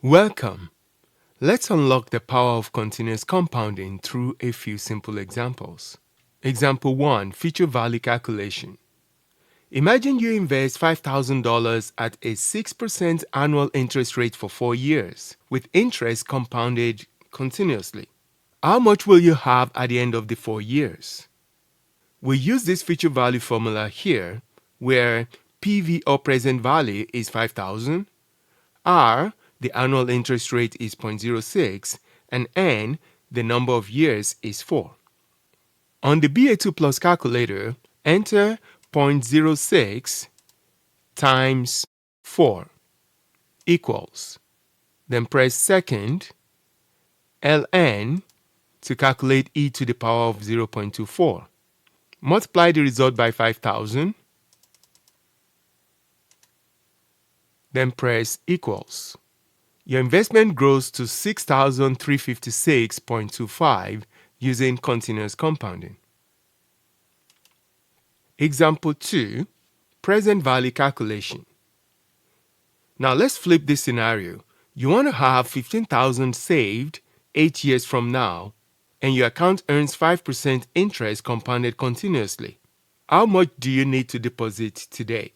Welcome! Let's unlock the power of continuous compounding through a few simple examples. Example 1. Future value calculation. Imagine you invest $5,000 at a 6% annual interest rate for 4 years, with interest compounded continuously. How much will you have at the end of the 4 years? We use this future value formula here, where PV or present value is 5,000, R, the annual interest rate is 0.06, and N, the number of years is 4. On the BA2 Plus calculator, enter 0.06 times 4 equals. Then press second, ln, to calculate e to the power of 0.24. Multiply the result by 5,000, then press equals. Your investment grows to 6,356.25 using continuous compounding. Example 2. Present value calculation. Now let's flip this scenario. You want to have 15,000 saved 8 years from now, and your account earns 5% interest compounded continuously. How much do you need to deposit today?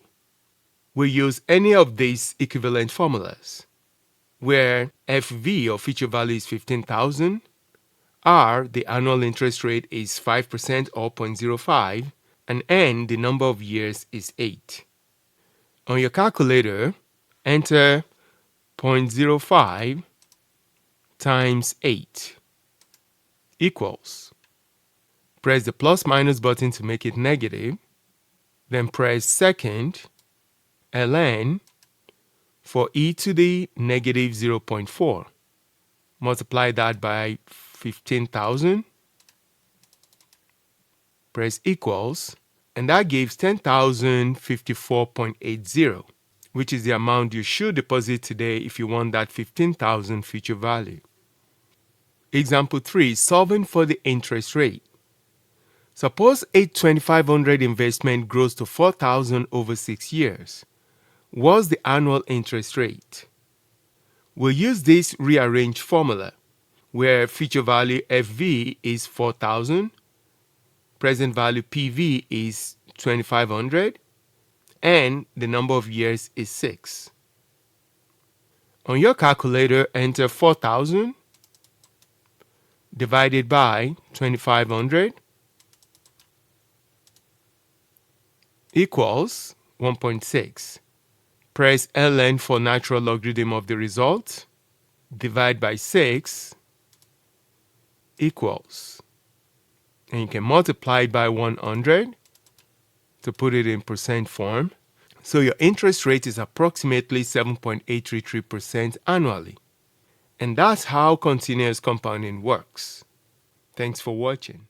We'll use any of these equivalent formulas, where FV or future value is 15,000, R, the annual interest rate is 5% or 0.05, and N, the number of years is 8. On your calculator, enter 0.05 times 8 equals. Press the plus minus button to make it negative, then press second, ln, for e to the negative 0.4. Multiply that by 15,000, press equals, and that gives 10,054.80, which is the amount you should deposit today if you want that 15,000 future value. Example 3. Solving for the interest rate. Suppose a 2,500 investment grows to 4,000 over 6 years. What's the annual interest rate? We'll use this rearranged formula, where future value FV is 4,000, present value PV is 2,500, and the number of years is 6. On your calculator, enter 4,000 divided by 2,500 equals 1.6. Press ln for natural logarithm of the result. Divide by 6 equals. And you can multiply it by 100 to put it in percent form. So your interest rate is approximately 7.833% annually. And that's how continuous compounding works. Thanks for watching.